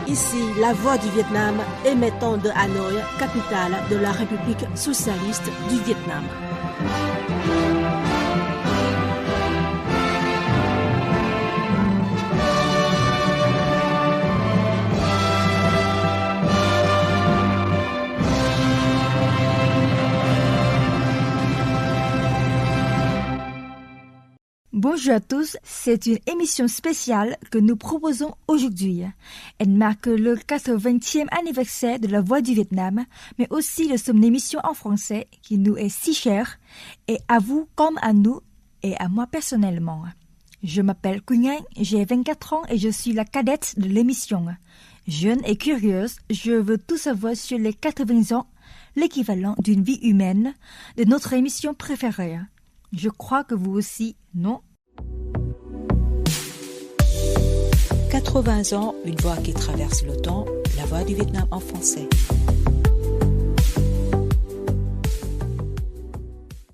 Ici, la voix du Vietnam, émettant de Hanoï, capitale de la République socialiste du Vietnam. Bonjour à tous, c'est une émission spéciale que nous proposons aujourd'hui. Elle marque le 80e anniversaire de la Voix du Vietnam, mais aussi de son émission en français qui nous est si chère, et à vous comme à nous et à moi personnellement. Je m'appelle Quỳnh Anh, j'ai 24 ans et je suis la cadette de l'émission. Jeune et curieuse, je veux tout savoir sur les 80 ans, l'équivalent d'une vie humaine, de notre émission préférée. Je crois que vous aussi, non? 80 ans, une voix qui traverse le temps, la voix du Vietnam en français.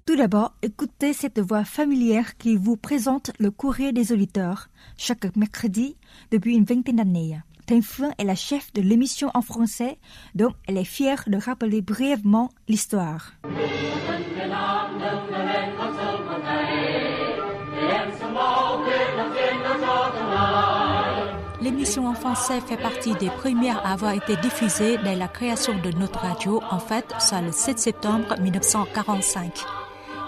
Tout d'abord, écoutez cette voix familière qui vous présente le courrier des auditeurs, chaque mercredi depuis une vingtaine d'années. Thanh Phương est la chef de l'émission en français, donc elle est fière de rappeler brièvement l'histoire. L'émission en français fait partie des premières à avoir été diffusée dès la création de notre radio, en fait, soit le 7 septembre 1945.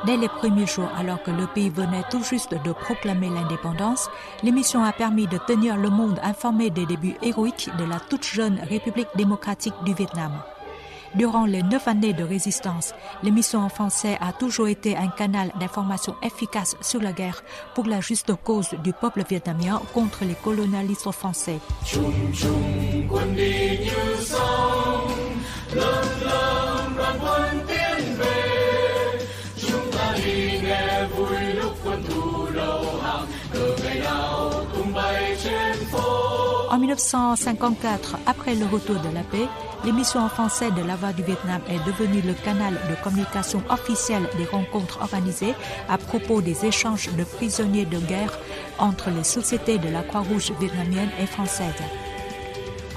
Dès les premiers jours, alors que le pays venait tout juste de proclamer l'indépendance, l'émission a permis de tenir le monde informé des débuts héroïques de la toute jeune République démocratique du Vietnam. Durant les 9 années de résistance, l'émission en français a toujours été un canal d'information efficace sur la guerre pour la juste cause du peuple vietnamien contre les colonialistes français. En 1954, après le retour de la paix, l'émission en français de la Voix du Vietnam est devenue le canal de communication officiel des rencontres organisées à propos des échanges de prisonniers de guerre entre les sociétés de la Croix-Rouge vietnamienne et française.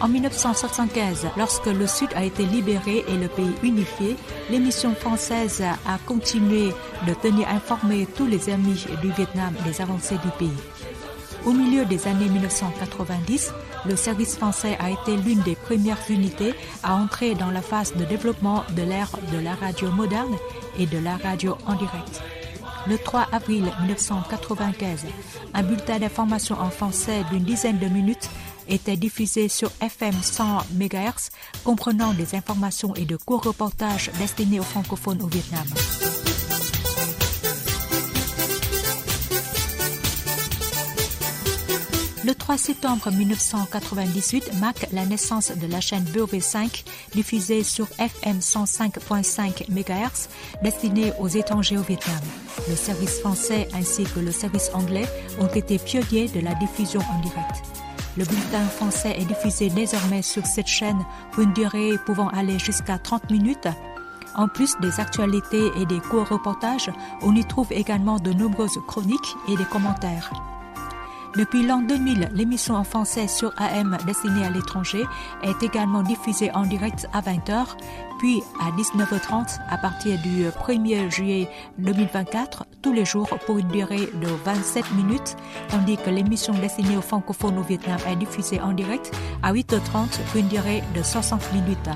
En 1975, lorsque le Sud a été libéré et le pays unifié, l'émission française a continué de tenir informés tous les amis du Vietnam des avancées du pays. Au milieu des années 1990, le service français a été l'une des premières unités à entrer dans la phase de développement de l'ère de la radio moderne et de la radio en direct. Le 3 avril 1995, un bulletin d'information en français d'une dizaine de minutes était diffusé sur FM 100 MHz, comprenant des informations et de courts reportages destinés aux francophones au Vietnam. Le 3 septembre 1998 marque la naissance de la chaîne BOV5 diffusée sur FM 105.5 MHz destinée aux étrangers au Vietnam. Le service français ainsi que le service anglais ont été pionniers de la diffusion en direct. Le bulletin français est diffusé désormais sur cette chaîne pour une durée pouvant aller jusqu'à 30 minutes. En plus des actualités et des courts reportages, on y trouve également de nombreuses chroniques et des commentaires. Depuis l'an 2000, l'émission en français sur AM destinée à l'étranger est également diffusée en direct à 20h, puis à 19h30 à partir du 1er juillet 2024, tous les jours pour une durée de 27 minutes, tandis que l'émission destinée aux francophones au Vietnam est diffusée en direct à 8h30 pour une durée de 60 minutes.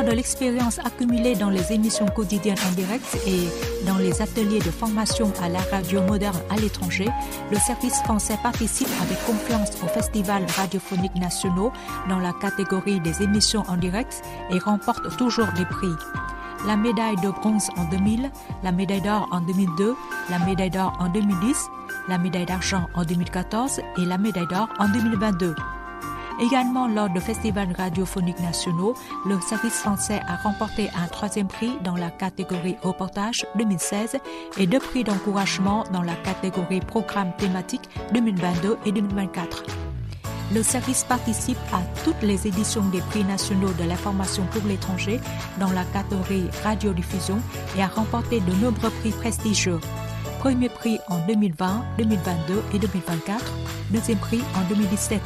De l'expérience accumulée dans les émissions quotidiennes en direct et dans les ateliers de formation à la radio moderne à l'étranger, le service français participe avec confiance aux festivals radiophoniques nationaux dans la catégorie des émissions en direct et remporte toujours des prix. La médaille de bronze en 2000, la médaille d'or en 2002, la médaille d'or en 2010, la médaille d'argent en 2014 et la médaille d'or en 2022. Également, lors de festivals radiophoniques nationaux, le service français a remporté un 3e prix dans la catégorie reportage 2016 et 2 prix d'encouragement dans la catégorie programme thématique 2022 et 2024. Le service participe à toutes les éditions des prix nationaux de l'information pour l'étranger dans la catégorie radiodiffusion et a remporté de nombreux prix prestigieux. Premier prix en 2020, 2022 et 2024, deuxième prix en 2017.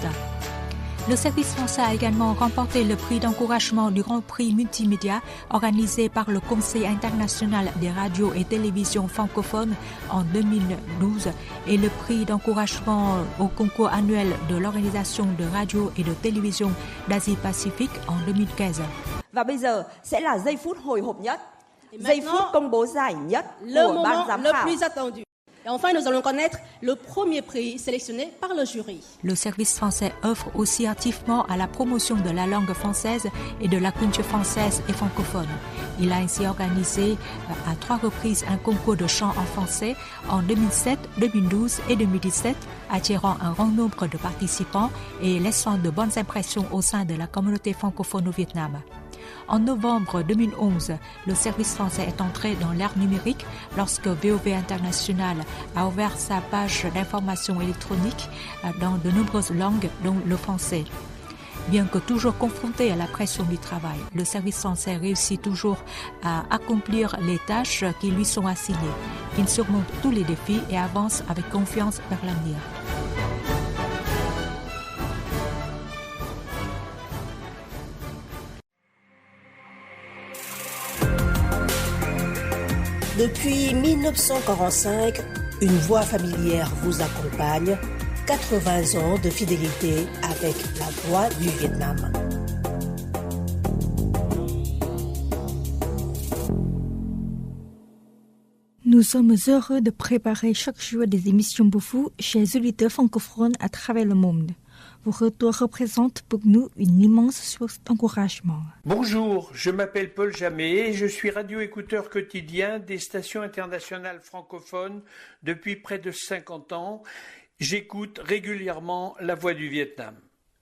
Le service français a également remporté le prix d'encouragement du Grand Prix Multimédia organisé par le Conseil international des radios et télévisions francophones en 2012 et le prix d'encouragement au concours annuel de l'Organisation de radio et de télévision d'Asie-Pacifique en 2015. Và bây giờ sẽ là giây phút hồi hộp nhất, giây phút công bố giải nhất của ban giám khảo. Le plus attendu. Et enfin, nous allons connaître le premier prix sélectionné par le jury. Le service français œuvre aussi activement à la promotion de la langue française et de la culture française et francophone. Il a ainsi organisé à 3 reprises un concours de chant en français en 2007, 2012 et 2017, attirant un grand nombre de participants et laissant de bonnes impressions au sein de la communauté francophone au Vietnam. En novembre 2011, le service français est entré dans l'ère numérique lorsque VOV International a ouvert sa page d'information électronique dans de nombreuses langues, dont le français. Bien que toujours confronté à la pression du travail, le service français réussit toujours à accomplir les tâches qui lui sont assignées. Il surmonte tous les défis et avance avec confiance vers l'avenir. Depuis 1945, une voix familière vous accompagne. 80 ans de fidélité avec la voix du Vietnam. Nous sommes heureux de préparer chaque jour des émissions pour vous, chers auditeurs francophones à travers le monde. Vos retours représentent pour nous une immense source d'encouragement. Bonjour, je m'appelle Paul Jamet et je suis radio-écouteur quotidien des stations internationales francophones depuis près de 50 ans. J'écoute régulièrement La Voix du Vietnam.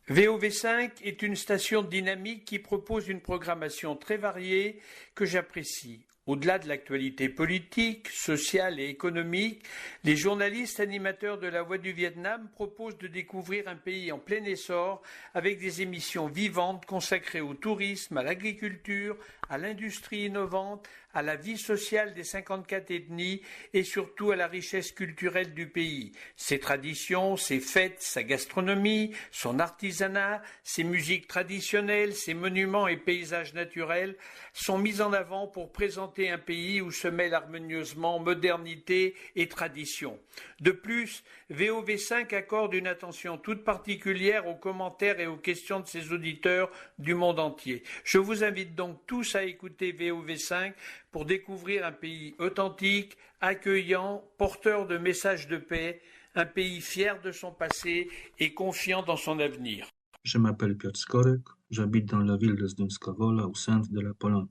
VOV5 est une station dynamique qui propose une programmation très variée que j'apprécie. Au-delà de l'actualité politique, sociale et économique, les journalistes animateurs de La Voix du Vietnam proposent de découvrir un pays en plein essor avec des émissions vivantes consacrées au tourisme, à l'agriculture, à l'industrie innovante, à la vie sociale des 54 ethnies et surtout à la richesse culturelle du pays. Ses traditions, ses fêtes, sa gastronomie, son artisanat, ses musiques traditionnelles, ses monuments et paysages naturels sont mis en avant pour présenter un pays où se mêlent harmonieusement modernité et tradition. De plus, VOV5 accorde une attention toute particulière aux commentaires et aux questions de ses auditeurs du monde entier. Je vous invite donc tous à écouter VOV5 pour découvrir un pays authentique, accueillant, porteur de messages de paix, un pays fier de son passé et confiant dans son avenir. Je m'appelle Piotr Skorek, j'habite dans la ville de Zdunska Wola au centre de la Pologne.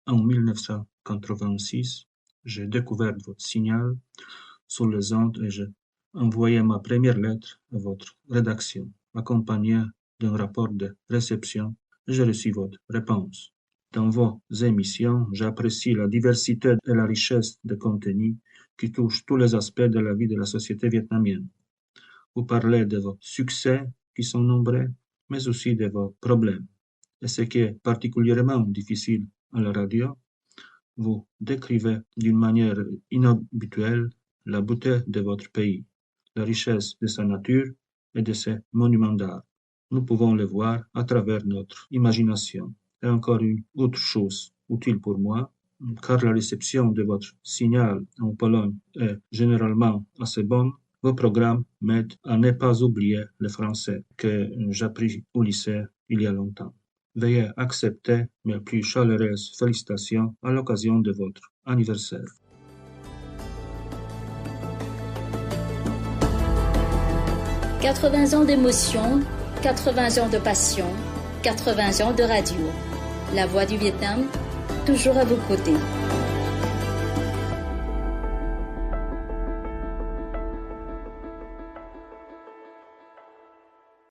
En 1986, j'ai découvert votre signal sur les ondes et j'ai envoyé ma première lettre à votre rédaction, accompagnée d'un rapport de réception, et j'ai reçu votre réponse. Dans vos émissions, j'apprécie la diversité et la richesse de contenu qui touchent tous les aspects de la vie de la société vietnamienne. Vous parlez de vos succès qui sont nombreux, mais aussi de vos problèmes. Et ce qui est particulièrement difficile à la radio, vous décrivez d'une manière inhabituelle la beauté de votre pays, la richesse de sa nature et de ses monuments d'art. Nous pouvons le voir à travers notre imagination. Et encore une autre chose utile pour moi, car la réception de votre signal en Pologne est généralement assez bonne, vos programmes m'aident à ne pas oublier le français que j'appris au lycée il y a longtemps. Veuillez accepter mes plus chaleureuses félicitations à l'occasion de votre anniversaire. « 80 ans d'émotion, 80 ans de passion, 80 ans de radio. La Voix du Vietnam, toujours à vos côtés. »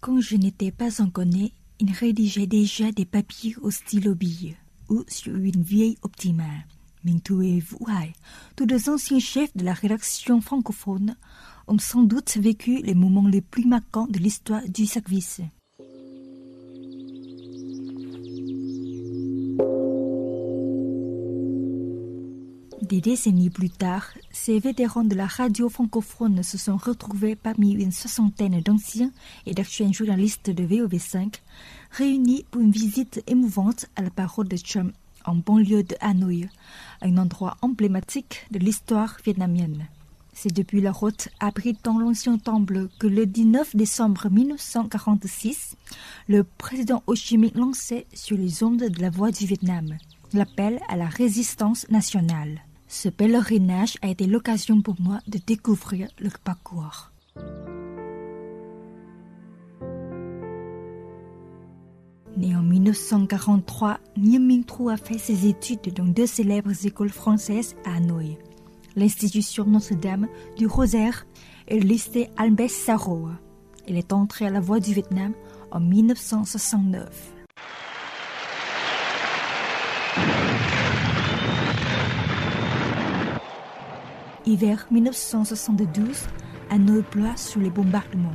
Quand je n'étais pas encore née, il rédigeait déjà des papiers au stylo bille ou sur une vieille optima. Minh Thu et Vũ Hải, tous deux anciens chefs de la rédaction francophone, ont sans doute vécu les moments les plus marquants de l'histoire du service. Des décennies plus tard, ces vétérans de la radio francophone se sont retrouvés parmi une soixantaine d'anciens et d'actuels journalistes de VOV5, réunis pour une visite émouvante à la parole de Chum, en banlieue de Hanoï, un endroit emblématique de l'histoire vietnamienne. C'est depuis la route abritant l'ancien temple que le 19 décembre 1946, le président Ho Chi Minh lançait sur les ondes de la Voix du Vietnam l'appel à la résistance nationale. Ce pèlerinage a été l'occasion pour moi de découvrir leur parcours. Né en 1943, Nguyen Minh Thu a fait ses études dans deux célèbres écoles françaises à Hanoï, l'institution Notre-Dame du Rosaire et le lycée Albert Sarraut. Elle est entrée à la Voix du Vietnam en 1969. Hiver 1972, Hanoï ploie sous les bombardements.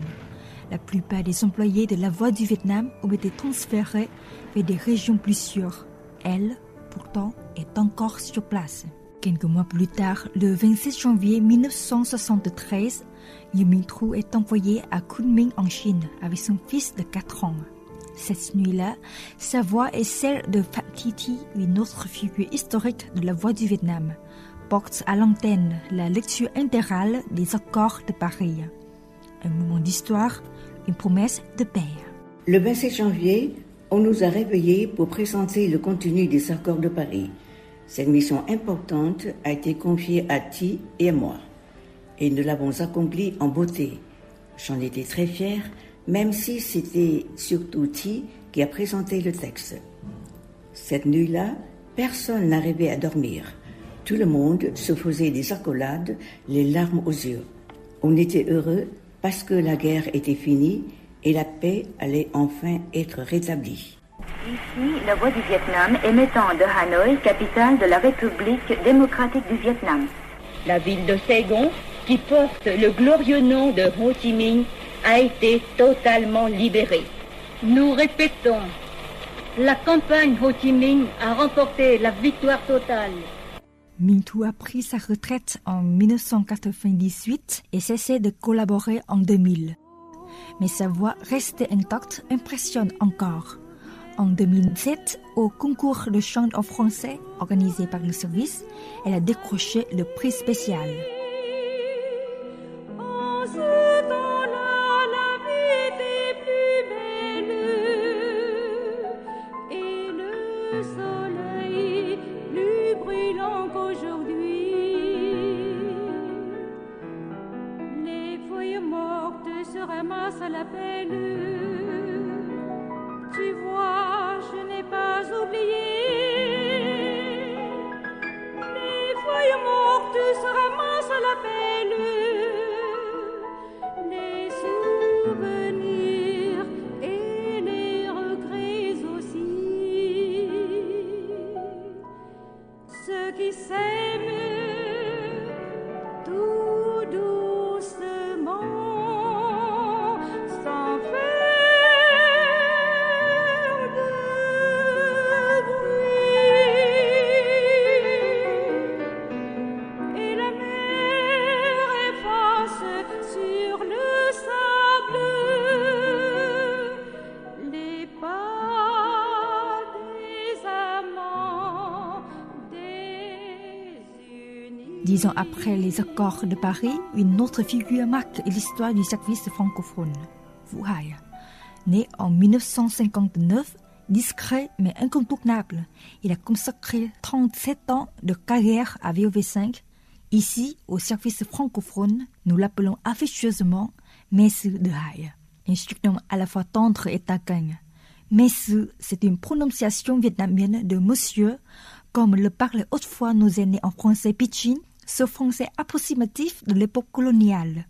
La plupart des employés de la Voix du Vietnam ont été transférés vers des régions plus sûres. Elle, pourtant, est encore sur place. Quelques mois plus tard, le 27 janvier 1973, Nguyen Minh Thu est envoyé à Kunming en Chine avec son fils de 4 ans. Cette nuit-là, sa voix est celle de Phạm Thi Thi, une autre figure historique de la Voix du Vietnam, porte à l'antenne la lecture intégrale des accords de Paris. Un moment d'histoire, une promesse de paix. Le 27 janvier, on nous a réveillés pour présenter le contenu des accords de Paris. Cette mission importante a été confiée à Thi et à moi. Et nous l'avons accomplie en beauté. J'en étais très fière, même si c'était surtout Thi qui a présenté le texte. Cette nuit-là, personne n'arrivait à dormir. Tout le monde se faisait des accolades, les larmes aux yeux. On était heureux parce que la guerre était finie et la paix allait enfin être rétablie. Ici, la Voix du Vietnam émettant de Hanoï, capitale de la République démocratique du Vietnam. La ville de Saigon, qui porte le glorieux nom de Ho Chi Minh, a été totalement libérée. Nous répétons, la campagne Ho Chi Minh a remporté la victoire totale. Minh Thu a pris sa retraite en 1998 et cessé de collaborer en 2000. Mais sa voix restée intacte impressionne encore. En 2007, au concours de chant en français organisé par le service, elle a décroché le prix spécial. À la peine, tu vois, je n'ai pas oublié. Les feuilles mortes se ramassent à la pelle, les souvenirs et les regrets aussi. Ceux qui s'aiment tout doucement. Dix ans après les accords de Paris, une autre figure marque l'histoire du service francophone, Vũ Hải. Né en 1959, discret mais incontournable, il a consacré 37 ans de carrière à VOV5. Ici, au service francophone, nous l'appelons affectueusement Messe de Hải, un surnom à la fois tendre et taquin. Messe, c'est une prononciation vietnamienne de monsieur, comme le parlaient autrefois nos aînés en français pidgin, ce français approximatif de l'époque coloniale.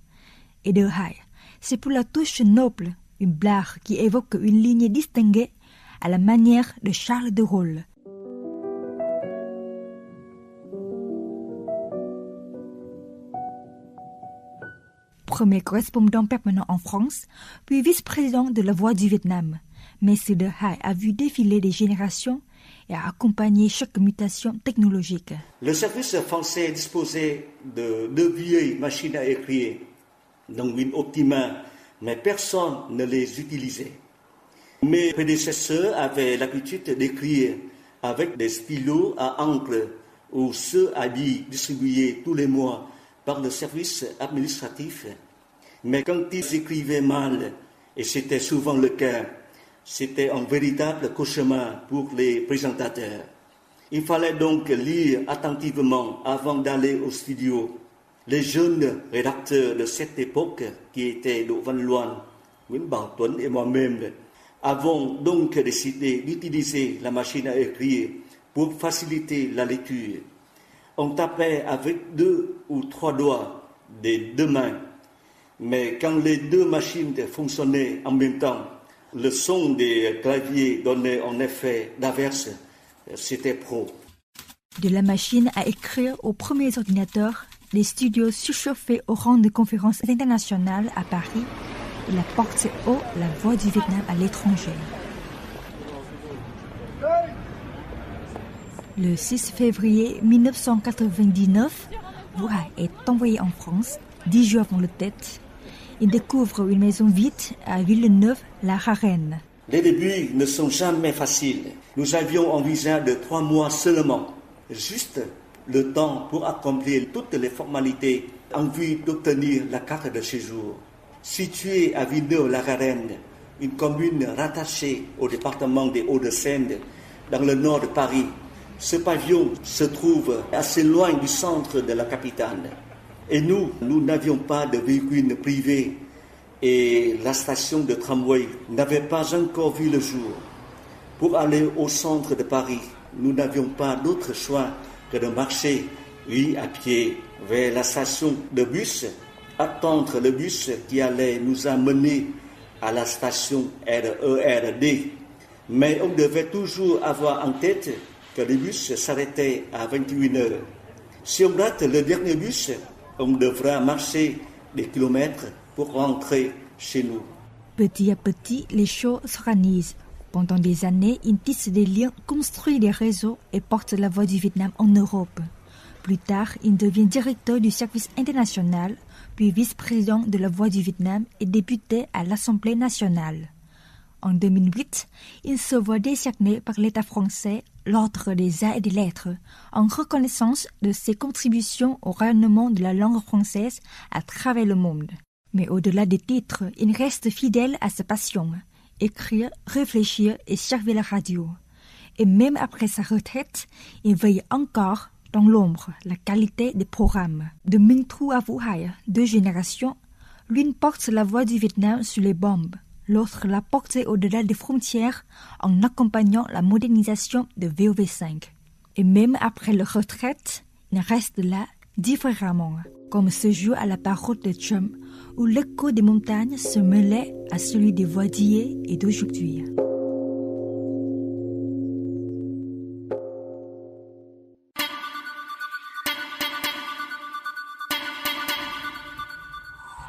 Et de Hải, c'est pour la touche noble, une blague qui évoque une ligne distinguée à la manière de Charles de Gaulle. premier correspondant permanent en France, puis vice-président de La Voix du Vietnam. M. De Hai a vu défiler des générations et a accompagné chaque mutation technologique. Le service français disposait de 2 vieilles machines à écrire, dont une Optima, mais personne ne les utilisait. Mes prédécesseurs avaient l'habitude d'écrire avec des stylos à encre ou ceux à billes distribués tous les mois par le service administratif. Mais quand ils écrivaient mal, et c'était souvent le cas, c'était un véritable cauchemar pour les présentateurs. Il fallait donc lire attentivement avant d'aller au studio. Les jeunes rédacteurs de cette époque, qui étaient Đỗ Văn Loan, Nguyễn Bảo Tuấn et moi-même, avons donc décidé d'utiliser la machine à écrire pour faciliter la lecture. On tapait avec 2 ou 3 doigts des 2 mains, mais quand les 2 machines fonctionnaient en même temps, le son des claviers donnait un effet d'inverse. C'était pro. De la machine à écrire aux premiers ordinateurs, les studios surchauffaient au rang de conférences internationales à Paris et la porte haut la voix du Vietnam à l'étranger. Le 6 février 1999, Vu Hai est envoyé en France 10 jours avant le Tết. Il découvre une maison vide à Villeneuve-la-Garenne. Les débuts ne sont jamais faciles. Nous avions un visa de 3 mois seulement, juste le temps pour accomplir toutes les formalités en vue d'obtenir la carte de séjour. Situé à Villeneuve-la-Garenne, une commune rattachée au département des Hauts-de-Seine, dans le nord de Paris, ce pavillon se trouve assez loin du centre de la capitale. Et nous n'avions pas de véhicule privé et la station de tramway n'avait pas encore vu le jour. Pour aller au centre de Paris, nous n'avions pas d'autre choix que de marcher, à pied, vers la station de bus, attendre le bus qui allait nous amener à la station RERD. Mais on devait toujours avoir en tête que le bus s'arrêtait à 21h. Si on rate le dernier bus, on devra marcher des kilomètres pour rentrer chez nous. Petit à petit, les choses s'organisent. Pendant des années, il tisse des liens, construit des réseaux et porte la voix du Vietnam en Europe. Plus tard, il devient directeur du service international, puis vice-président de la Voix du Vietnam et député à l'Assemblée nationale. En 2008, il se voit décerné par l'État français l'Ordre des Arts et des Lettres, en reconnaissance de ses contributions au rayonnement de la langue française à travers le monde. Mais au-delà des titres, il reste fidèle à sa passion, écrire, réfléchir et servir la radio. Et même après sa retraite, il veille encore dans l'ombre la qualité des programmes. De Minh Thu à Vu Hai, 2 générations, l'une porte la voix du Vietnam sur les bombes, l'autre l'a portée au-delà des frontières en accompagnant la modernisation de VOV5. Et même après leur retraite, il reste là différemment, comme ce jour à la parole de Trump, où l'écho des montagnes se mêlait à celui des voix d'hier et d'aujourd'hui.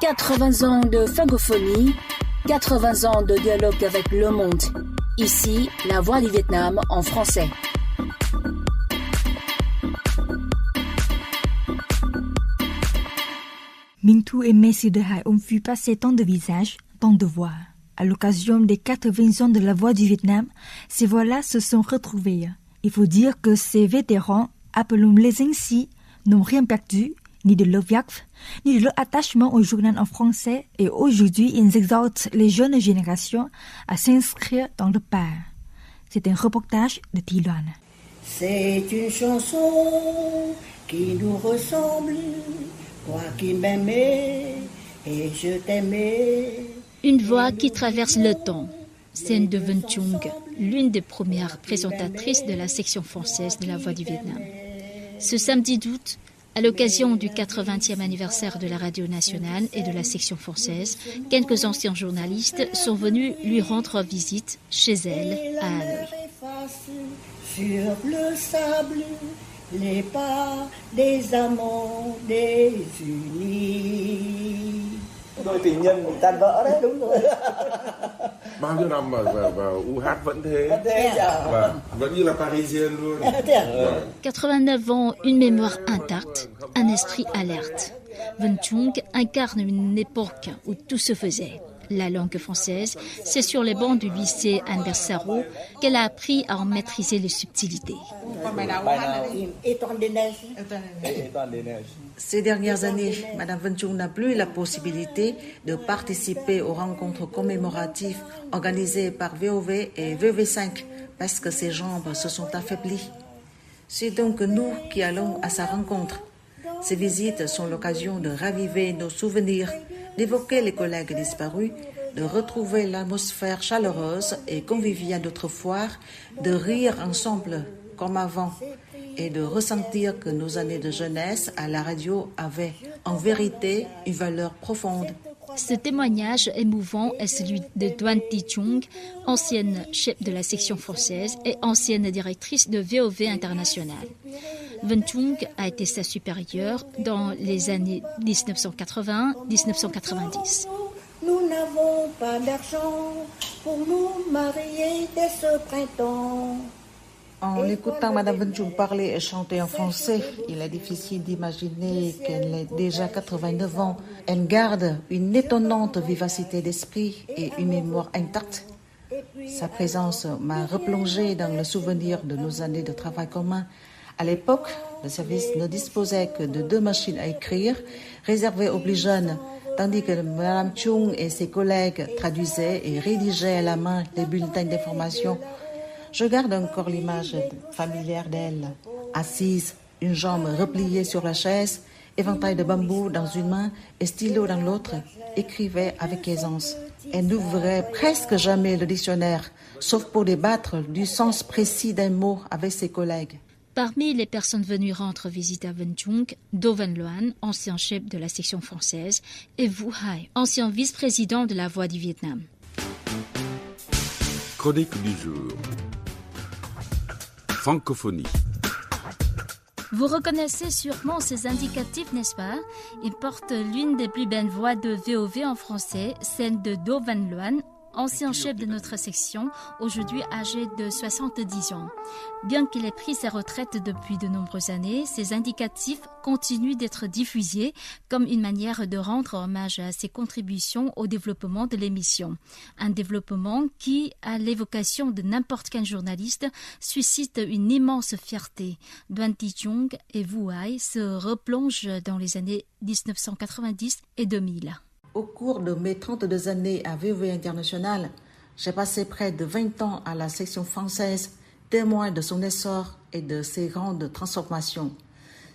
« 80 ans de francophonie, 80 ans de dialogue avec le monde. Ici, la voix du Vietnam en français. Minh Thu et M. De Hai ont vu passer tant de visages, tant de voix. À l'occasion des 80 ans de la voix du Vietnam, ces voix-là se sont retrouvées. Il faut dire que ces vétérans, appelons-les ainsi, n'ont rien perdu, ni de leur verve, ni de leur attachement au journal en français, et aujourd'hui ils exhortent les jeunes générations à s'inscrire dans le pas. C'est un reportage de Thi Loan. C'est une chanson qui nous ressemble, toi qui m'aimais et je t'aimais. Une voix qui traverse le temps. Sen De Vân Chung, l'une des premières présentatrices de la section française de la Voix du Vietnam. Ce samedi d'août, à l'occasion du 80e anniversaire de la radio nationale et de la section française, quelques anciens journalistes sont venus lui rendre visite chez elle à Hanoï. Sur le sable, les pas des amants désunis. Đôi tình nhân tan vỡ đấy. Đúng rồi. Bao nhiêu năm mà UH vẫn thế. Vẫn như là Parisienne luôn. 89 ans, une mémoire intacte, un esprit alerte. Vân Chung incarne une époque où tout se faisait. La langue française, c'est sur les bancs du lycée Albert Sarraut qu'elle a appris à en maîtriser les subtilités. Ces dernières années, Mme Vân Chung n'a plus la possibilité de participer aux rencontres commémoratives organisées par VOV et VV5 parce que ses jambes se sont affaiblies. C'est donc nous qui allons à sa rencontre. Ces visites sont l'occasion de raviver nos souvenirs, d'évoquer les collègues disparus, de retrouver l'atmosphère chaleureuse et conviviale d'autrefois, de rire ensemble comme avant et de ressentir que nos années de jeunesse à la radio avaient en vérité une valeur profonde. Ce témoignage émouvant est celui de Doan Thi Chung, ancienne chef de la section française et ancienne directrice de VOV International. Vân Chung a été sa supérieure dans les années 1980-1990. Nous n'avons pas d'argent pour nous marier dès ce printemps. En écoutant Mme Vân Chung parler et chanter en français, il est difficile d'imaginer qu'elle ait déjà 89 ans. Elle garde une étonnante vivacité d'esprit et une mémoire intacte. Sa présence m'a replongé dans le souvenir de nos années de travail commun. À l'époque, le service ne disposait que de 2 machines à écrire, réservées aux plus jeunes, tandis que Mme Chung et ses collègues traduisaient et rédigeaient à la main les bulletins d'information. Je garde encore l'image familière d'elle, assise, une jambe repliée sur la chaise, éventail de bambou dans une main et stylo dans l'autre, écrivait avec aisance. Elle n'ouvrait presque jamais le dictionnaire, sauf pour débattre du sens précis d'un mot avec ses collègues. Parmi les personnes venues rendre visite à Vân Chung, Do Van Loan, ancien chef de la section française, et Vu Hai, ancien vice-président de la Voix du Vietnam. Chronique du jour. Francophonie. Vous reconnaissez sûrement ces indicatifs, n'est-ce pas? Ils portent l'une des plus belles voix de VOV en français, celle de Do Van Loan, ancien chef de notre section, aujourd'hui âgé de 70 ans. Bien qu'il ait pris sa retraite depuis de nombreuses années, ces indicatifs continuent d'être diffusés comme une manière de rendre hommage à ses contributions au développement de l'émission. Un développement qui, à l'évocation de n'importe quel journaliste, suscite une immense fierté. Doan Thi Chung et Vu Hai se replongent dans les années 1990 et 2000. Au cours de mes 32 années à VOV International, j'ai passé près de 20 ans à la section française, témoin de son essor et de ses grandes transformations.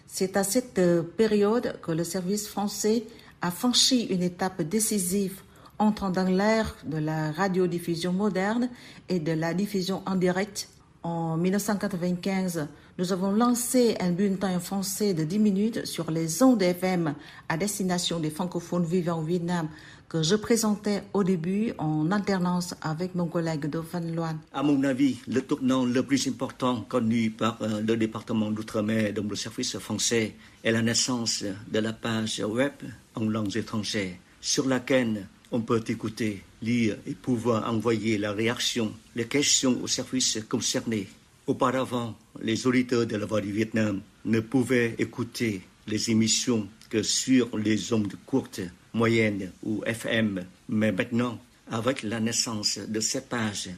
C'est à cette période que le service français a franchi une étape décisive, entrant dans l'ère de la radiodiffusion moderne et de la diffusion en direct. En 1995, nous avons lancé un bulletin français de 10 minutes sur les ondes FM à destination des francophones vivant au Vietnam que je présentais au début en alternance avec mon collègue Do Van Loan. À mon avis, le tournant le plus important connu par le département d'outre-mer dans le service français est la naissance de la page web en langue étrangère sur laquelle on peut écouter, lire et pouvoir envoyer la réaction, les questions aux services concernés. Auparavant, les auditeurs de la Voix du Vietnam ne pouvaient écouter les émissions que sur les ondes courtes, moyennes ou FM. Mais maintenant, avec la naissance de cette page,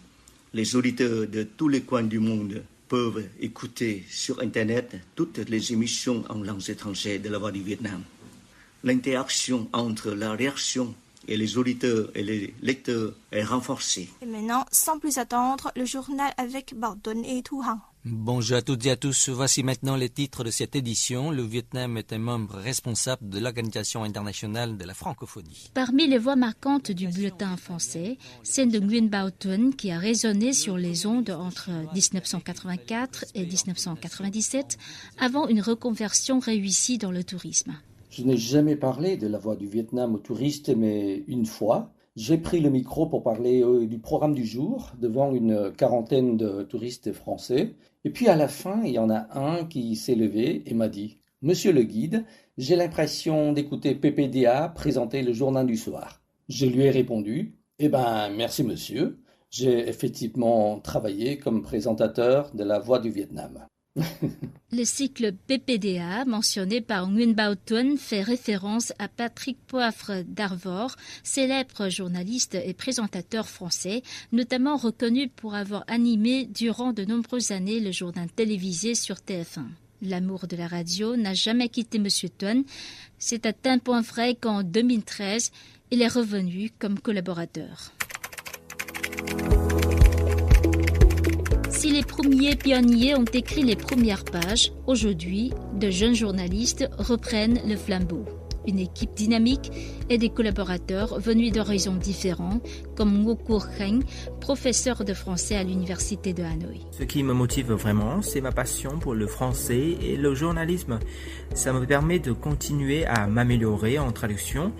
les auditeurs de tous les coins du monde peuvent écouter sur Internet toutes les émissions en langue étrangère de la Voix du Vietnam. L'interaction entre la réaction et les auditeurs et les lecteurs est renforcée. Et maintenant, sans plus attendre, le journal avec Bảo Tuấn et Thu Hằng. Bonjour à toutes et à tous. Voici maintenant les titres de cette édition. Le Vietnam est un membre responsable de l'Organisation internationale de la francophonie. Parmi les voix marquantes du bulletin français, celle de Nguyen Bảo Tuấn qui a résonné sur les ondes entre 1984 et 1997 avant une reconversion réussie dans le tourisme. Je n'ai jamais parlé de la Voix du Vietnam aux touristes, mais une fois, j'ai pris le micro pour parler du programme du jour devant une quarantaine de touristes français. Et puis à la fin, il y en a un qui s'est levé et m'a dit « Monsieur le guide, j'ai l'impression d'écouter PPDA présenter le journal du soir. Je lui ai répondu, merci monsieur, j'ai effectivement travaillé comme présentateur de La Voix du Vietnam. Le cycle PPDA mentionné par Nguyen Bao Tuan fait référence à Patrick Poivre d'Arvor, célèbre journaliste et présentateur français, notamment reconnu pour avoir animé durant de nombreuses années le journal télévisé sur TF1. L'amour de la radio n'a jamais quitté M. Tuan. C'est à un point vrai qu'en 2013, il est revenu comme collaborateur. Si les premiers pionniers ont écrit les premières pages, aujourd'hui, de jeunes journalistes reprennent le flambeau. Une équipe dynamique et des collaborateurs venus d'horizons différents, comme Ngo Kur Khanh, professeur de français à l'université de Hanoï. Ce qui me motive vraiment, c'est ma passion pour le français et le journalisme. Ça me permet de continuer à m'améliorer en traduction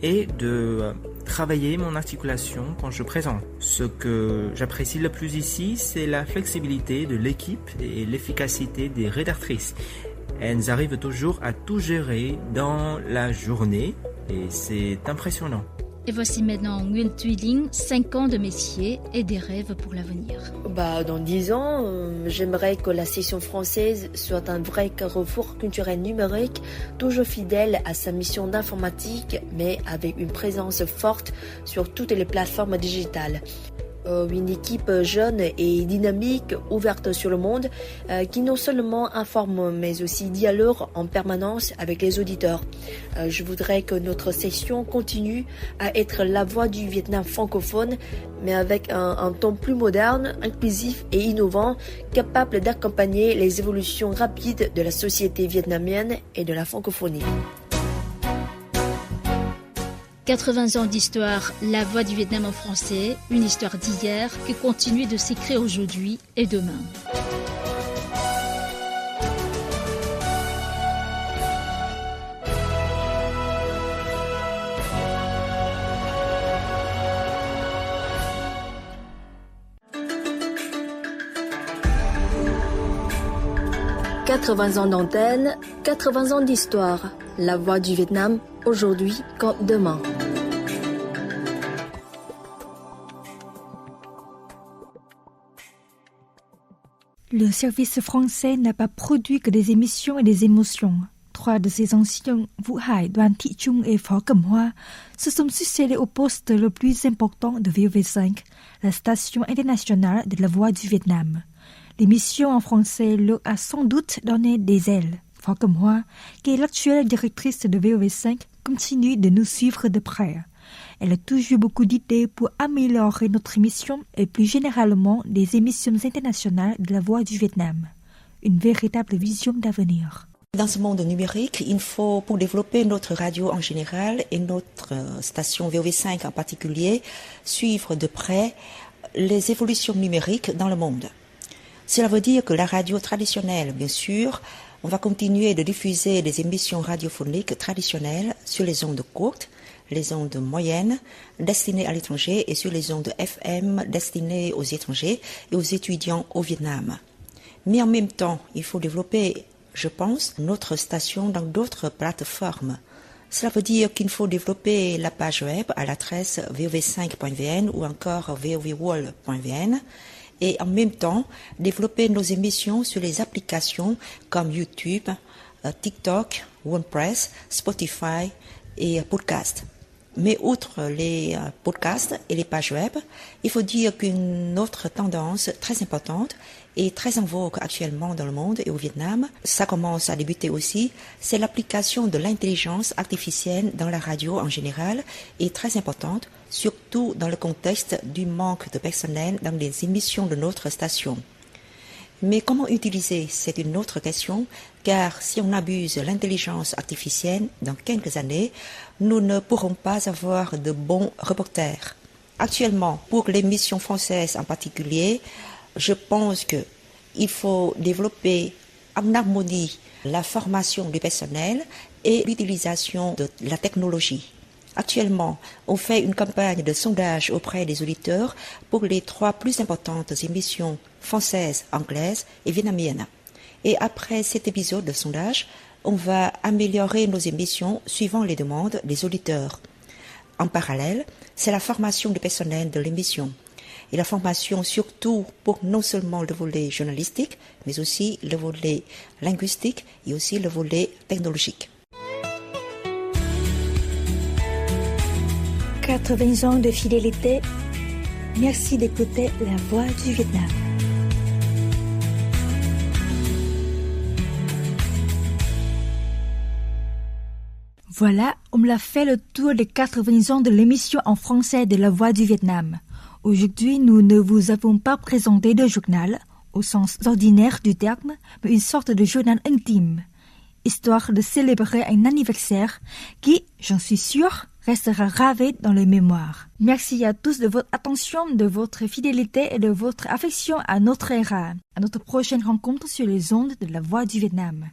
et de travailler mon articulation quand je présente. Ce que j'apprécie le plus ici, c'est la flexibilité de l'équipe et l'efficacité des rédactrices. Elles arrivent toujours à tout gérer dans la journée et c'est impressionnant. Et voici maintenant Nguyen Thuy Linh, 5 ans de métier et des rêves pour l'avenir. Dans 10 ans, j'aimerais que la section française soit un vrai carrefour culturel numérique, toujours fidèle à sa mission d'informatique, mais avec une présence forte sur toutes les plateformes digitales. Une équipe jeune et dynamique, ouverte sur le monde, qui non seulement informe mais aussi dialogue en permanence avec les auditeurs. Je voudrais que notre section continue à être la voix du Vietnam francophone, mais avec un ton plus moderne, inclusif et innovant, capable d'accompagner les évolutions rapides de la société vietnamienne et de la francophonie. 80 ans d'histoire, La Voix du Vietnam en français, une histoire d'hier qui continue de s'écrire aujourd'hui et demain. « 80 ans d'antenne, 80 ans d'histoire. La Voix du Vietnam, aujourd'hui comme demain. » Le service français n'a pas produit que des émissions et des émotions. 3 de ses anciens, Vũ Hải, Đoàn Thị Trung et Phó Cẩm Hoa, se sont succédés au poste le plus important de VOV5, la station internationale de la Voix du Vietnam. L'émission en français leur a sans doute donné des ailes. Phó Cẩm Hoa, qui est l'actuelle directrice de VOV5, continue de nous suivre de près. Elle a toujours beaucoup d'idées pour améliorer notre émission et plus généralement des émissions internationales de la Voix du Vietnam. Une véritable vision d'avenir. Dans ce monde numérique, il faut, pour développer notre radio en général et notre station VOV5 en particulier, suivre de près les évolutions numériques dans le monde. Cela veut dire que la radio traditionnelle, bien sûr, on va continuer de diffuser des émissions radiophoniques traditionnelles sur les ondes courtes, les ondes moyennes destinées à l'étranger et sur les ondes FM destinées aux étrangers et aux étudiants au Vietnam. Mais en même temps, il faut développer, je pense, notre station dans d'autres plateformes. Cela veut dire qu'il faut développer la page web à l'adresse vov5.vn ou encore vovworld.vn et en même temps développer nos émissions sur les applications comme YouTube, TikTok, WordPress, Spotify et podcast. Mais outre les podcasts et les pages web, il faut dire qu'une autre tendance très importante et très en vogue actuellement dans le monde et au Vietnam, ça commence à débuter aussi, c'est l'application de l'intelligence artificielle dans la radio en général et très importante, surtout dans le contexte du manque de personnel dans les émissions de notre station. Mais comment utiliser, c'est une autre question, car si on abuse l'intelligence artificielle dans quelques années, nous ne pourrons pas avoir de bons reporters. Actuellement, pour l'émission française en particulier, je pense qu'il faut développer en harmonie la formation du personnel et l'utilisation de la technologie. Actuellement, on fait une campagne de sondage auprès des auditeurs pour les 3 plus importantes émissions françaises, anglaises et vietnamiennes. Et après cet épisode de sondage, on va améliorer nos émissions suivant les demandes des auditeurs. En parallèle, c'est la formation du personnel de l'émission. Et la formation surtout pour non seulement le volet journalistique, mais aussi le volet linguistique et aussi le volet technologique. 80 ans de fidélité. Merci d'écouter La Voix du Vietnam. Voilà, on l'a fait le tour des 80 ans de l'émission en français de La Voix du Vietnam. Aujourd'hui, nous ne vous avons pas présenté de journal, au sens ordinaire du terme, mais une sorte de journal intime, histoire de célébrer un anniversaire qui, j'en suis sûre, restera gravé dans les mémoires. Merci à tous de votre attention, de votre fidélité et de votre affection à notre era. À notre prochaine rencontre sur les ondes de La Voix du Vietnam.